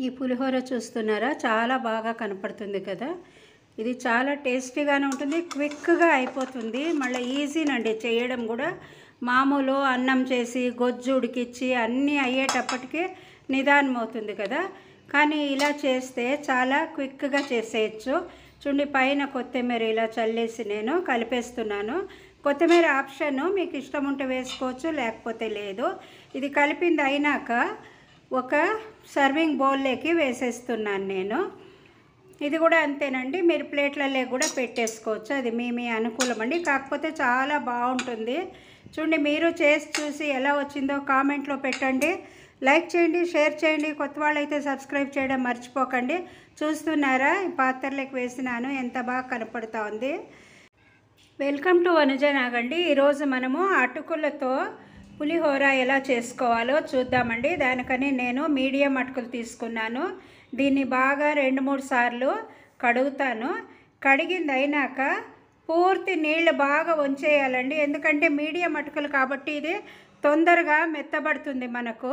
ఈ పులిహోర చూస్తున్నారా, చాలా బాగా కనపడుతుంది కదా. ఇది చాలా టేస్టీగానే ఉంటుంది, క్విక్గా అయిపోతుంది, మళ్ళీ ఈజీనండి చేయడం కూడా. మామూలు అన్నం చేసి గొజ్జు ఉడికిచ్చి అన్నీ అయ్యేటప్పటికే నిదానం అవుతుంది కదా, కానీ ఇలా చేస్తే చాలా క్విక్గా చేసేయచ్చు. చూడండి, పైన కొత్తిమీర ఇలా చల్లేసి నేను కలిపేస్తున్నాను. కొత్తిమీర ఆప్షన్, మీకు ఇష్టం ఉంటే వేసుకోవచ్చు, లేకపోతే లేదు. ఇది కలిపింది అయినాక ఒక సర్వింగ్ బౌల్లోకి వేసేస్తున్నాను నేను. ఇది కూడా అంతేనండి, మీరు ప్లేట్లలో కూడా పెట్టేసుకోవచ్చు, అది మీ అనుకూలం అండి. కాకపోతే చాలా బాగుంటుంది. చూడండి, మీరు చేసి చూసి ఎలా వచ్చిందో కామెంట్లో పెట్టండి. లైక్ చేయండి, షేర్ చేయండి. కొత్త వాళ్ళైతే సబ్స్క్రైబ్ చేయడం మర్చిపోకండి. చూస్తున్నారా, ఈ పాత్రలోకి వేసినాను, ఎంత బాగా కనపడుతూ ఉంది. వెల్కమ్ టు వనజనాగండి. ఈరోజు మనము అటుకులతో పులిహోర ఎలా చేసుకోవాలో చూద్దామండి. దానికని నేను మీడియం అటుకులు తీసుకున్నాను. దీన్ని బాగా 2-3 సార్లు కడుగుతాను. కడిగింది అయినాక పూర్తి నీళ్ళు బాగా వంచేయాలండి. ఎందుకంటే మీడియం అటుకులు కాబట్టి ఇది తొందరగా మెత్తబడుతుంది. మనకు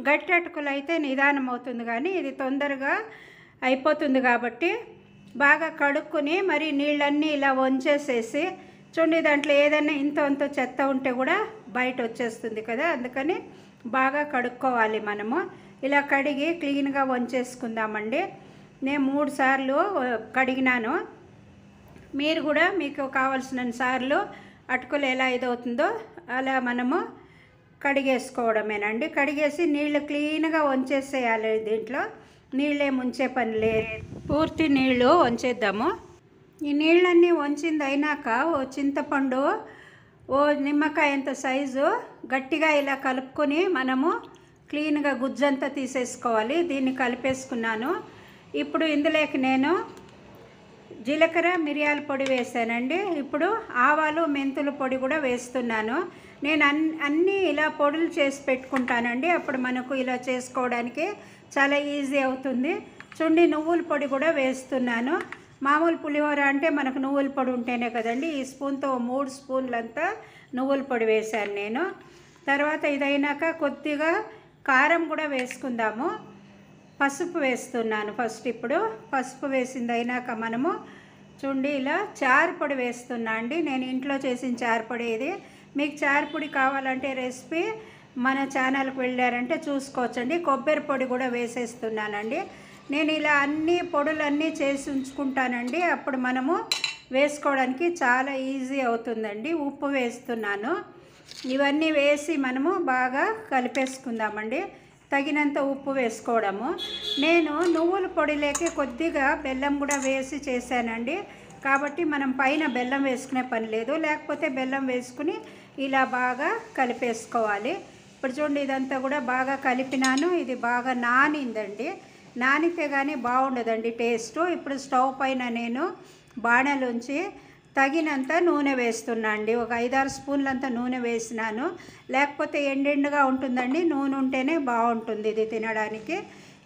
గట్టి అటుకులు అయితే నిదానం అవుతుంది, కానీ ఇది తొందరగా అయిపోతుంది. కాబట్టి బాగా కడుక్కుని మరి నీళ్ళన్నీ ఇలా వంచేసేసి, చూడండి, దాంట్లో ఏదైనా ఇంత అంత చెత్త ఉంటే కూడా బయట వచ్చేస్తుంది కదా, అందుకని బాగా కడుక్కోవాలి మనము. ఇలా కడిగి క్లీన్గా వంచేసుకుందామండి. నేను 3 సార్లు కడిగినాను. మీరు కూడా మీకు కావాల్సిన సార్లు అటుకులు ఎలా ఇదవుతుందో అలా మనము కడిగేసుకోవడమేనండి. కడిగేసి నీళ్ళు క్లీన్గా వంచేసేయాలి. దీంట్లో నీళ్ళే ముంచే పని లేదు, పూర్తి నీళ్ళు వంచేద్దాము. ఈ నీళ్ళన్నీ వంచింది అయినాక ఓ చింతపండు, ఓ నిమ్మకాయ అంత సైజు గట్టిగా ఇలా కలుపుకొని మనము క్లీన్గా గుజ్జంతా తీసేసుకోవాలి. దీన్ని కలిపేసుకున్నాను. ఇప్పుడు ఇందులోకి నేను జీలకర్ర మిరియాల పొడి వేసానండి. ఇప్పుడు ఆవాలు మెంతుల పొడి కూడా వేస్తున్నాను. నేను అన్నీ ఇలా పొడులు చేసి పెట్టుకుంటానండి, అప్పుడు మనకు ఇలా చేసుకోవడానికి చాలా ఈజీ అవుతుంది. చూడండి, నువ్వుల పొడి కూడా వేస్తున్నాను. మామూలు పులిహోర అంటే మనకు నువ్వుల పొడి ఉంటేనే కదండి. ఈ స్పూన్తో 3 స్పూన్లంతా నువ్వుల పొడి వేశాను నేను. తర్వాత ఇదైనాక కొద్దిగా కారం కూడా వేసుకుందాము. పసుపు వేస్తున్నాను ఫస్ట్. ఇప్పుడు పసుపు వేసింది అయినాక మనము చూడండి ఇలా చారుపొడి వేస్తున్నా అండి. నేను ఇంట్లో చేసిన చారుపొడి ఇది. మీకు చారుపొడి కావాలంటే రెసిపీ మన ఛానల్కి వెళ్ళారంటే చూసుకోవచ్చండి. కొబ్బరి పొడి కూడా వేసేస్తున్నానండి. నేను ఇలా అన్ని పొడులన్నీ చేసి ఉంచుకుంటానండి, అప్పుడు మనము వేసుకోవడానికి చాలా ఈజీ అవుతుందండి. ఉప్పు వేస్తున్నాను. ఇవన్నీ వేసి మనము బాగా కలిపేసుకుందామండి. తగినంత ఉప్పు వేసుకోవడము. నేను నువ్వుల పొడిలోకి కొద్దిగా బెల్లం కూడా వేసి చేశానండి, కాబట్టి మనం పైన బెల్లం వేసుకునే పని లేదు. లేకపోతే బెల్లం వేసుకుని ఇలా బాగా కలిపేసుకోవాలి. ఇప్పుడు చూడండి, ఇదంతా కూడా బాగా కలిపినాను. ఇది బాగా నానిందండి. నానితే కానీ బాగుండదండి టేస్టు. ఇప్పుడు స్టవ్ పైన నేను బాణలోంచి తగినంత నూనె వేస్తున్నా అండి. ఒక 5-6 స్పూన్లంత నూనె వేసినాను. లేకపోతే ఎండెండుగా ఉంటుందండి, నూనె ఉంటేనే బాగుంటుంది ఇది తినడానికి.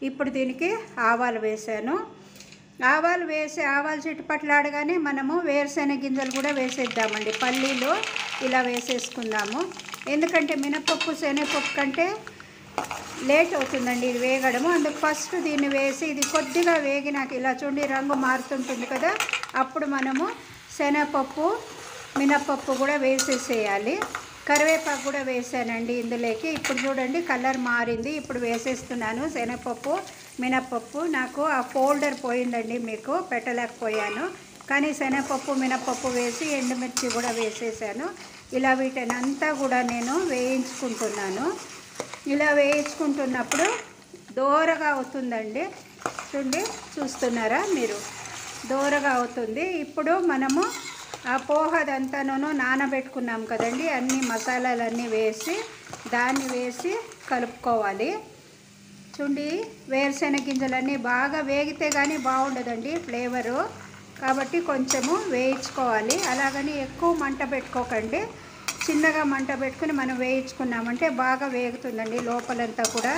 ఇప్పుడు దీనికి ఆవాలు వేసాను. ఆవాలు వేసి ఆవాలు చిట్టుపట్లాడగానే మనము వేరుశెనగ గింజలు కూడా వేసేద్దామండి. పల్లీలు ఇలా వేసేసుకుందాము. ఎందుకంటే మినపప్పు శనగపప్పు కంటే లేట్ అవుతుందండి ఇది వేగడము. అందుకు ఫస్ట్ దీన్ని వేసి ఇది కొద్దిగా వేగినాక ఇలా చూడండి రంగు మారుతుంటుంది కదా, అప్పుడు మనము శనగపప్పు మినపప్పు కూడా వేసేసేయాలి. కరివేపాకు కూడా వేసానండి ఇందులోకి. ఇప్పుడు చూడండి కలర్ మారింది. ఇప్పుడు వేసేస్తున్నాను శనగపప్పు మినపప్పు. నాకు ఆ ఫోల్డర్ పోయిందండి, మీకు పెట్టలేకపోయాను. కానీ శనగపప్పు మినపప్పు వేసి ఎండుమిర్చి కూడా వేసేసాను. ఇలా వీటిని అంతా కూడా నేను వేయించుకుంటున్నాను. ఇలా వేయించుకుంటున్నప్పుడు దోరగా అవుతుందండి. చూడండి, చూస్తున్నారా మీరు, దోరగా అవుతుంది. ఇప్పుడు మనము ఆ పోహదంతాను నానబెట్టుకున్నాం కదండి, అన్ని మసాలాలన్నీ వేసి దాన్ని వేసి కలుపుకోవాలి. చూడండి, వేరుశెనగ గింజలన్నీ బాగా వేగితే కానీ బాగుండదండి ఫ్లేవరు, కాబట్టి కొంచెము వేయించుకోవాలి. అలాగని ఎక్కువ మంట పెట్టుకోకండి, చిన్నగా మంట పెట్టుకుని మనం వేయించుకున్నామంటే బాగా వేగుతుందండి. లోపలంతా కూడా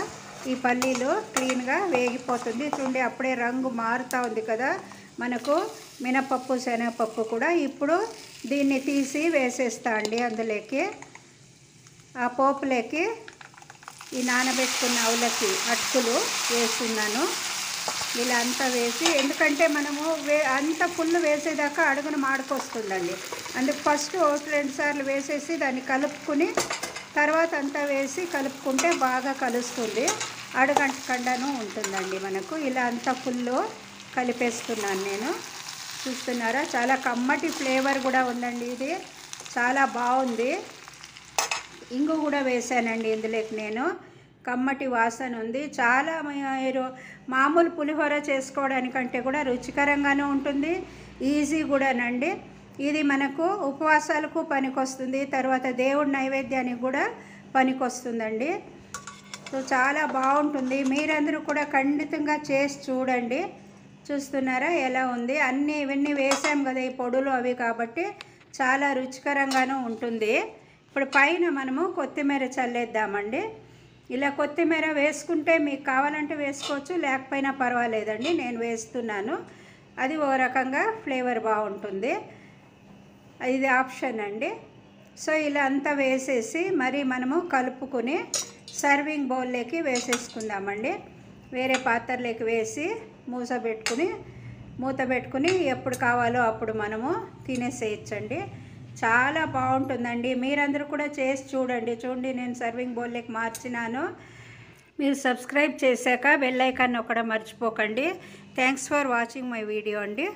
ఈ పల్లీలు క్లీన్గా వేగిపోతుంది. చూడండి, అప్పుడే రంగు మారుతూ ఉంది కదా మనకు మినపప్పు శనగపప్పు కూడా. ఇప్పుడు దీన్ని తీసి వేసేస్తా అండి అందులోకి, ఆ పోపులోకి. ఈ నానబెట్టుకున్న అవలకి అటుకులు వేస్తున్నాను. ఇలా అంతా వేసి, ఎందుకంటే మనము అంత ఫుల్ వేసేదాకా అడుగున మాడుకొస్తుందండి. అందుకు ఫస్ట్ 1-2 సార్లు వేసేసి దాన్ని కలుపుకుని తర్వాత అంతా వేసి కలుపుకుంటే బాగా కలుస్తుంది, అడుగంటకుండాను ఉంటుందండి మనకు. ఇలా అంతా ఫుల్ కలిపేస్తున్నాను నేను. చూస్తున్నారా, చాలా కమ్మటి ఫ్లేవర్ కూడా ఉందండి. ఇది చాలా బాగుంది. ఇంగు కూడా వేసానండి ఇందులోకి నేను. కమ్మటి వాసన ఉంది. చాలా మీరు మామూలు పులిహోర చేసుకోవడానికంటే కూడా రుచికరంగానే ఉంటుంది, ఈజీ కూడానండి. ఇది మనకు ఉపవాసాలకు పనికొస్తుంది, తర్వాత దేవుడి నైవేద్యానికి కూడా పనికొస్తుందండి. సో చాలా బాగుంటుంది. మీరందరూ కూడా ఖండితంగా చేసి చూడండి. చూస్తున్నారా ఎలా ఉంది? ఇవన్నీ వేసాం కదా ఈ పొడులు అవి, కాబట్టి చాలా రుచికరంగానూ ఉంటుంది. ఇప్పుడు పైన మనము కొత్తిమీర చల్లేద్దామండి. ఇలా కొత్తిమీర వేసుకుంటే మీకు కావాలంటే వేసుకోవచ్చు, లేకపోయినా పర్వాలేదండి. నేను వేస్తున్నాను, అది ఓ రకంగా ఫ్లేవర్ బాగుంటుంది, ఇది ఆప్షన్ అండి. సో ఇలా అంతా వేసేసి మరి మనము కలుపుకొని సర్వింగ్ బౌల్లోకి వేసేసుకుందామండి. వేరే పాత్రలోకి వేసి మూత పెట్టుకుని ఎప్పుడు కావాలో అప్పుడు మనము తినేసేయచ్చండి. చాలా బాగుంటుందండి. మీరందరూ కూడా చేసి చూడండి. నేను సర్వింగ్ బౌల్లోకి మార్చినాను. మీరు సబ్స్క్రైబ్ చేశాక బెల్ ఐకాన్ నొక్కడం మర్చిపోకండి. Thanks for watching my video అండి.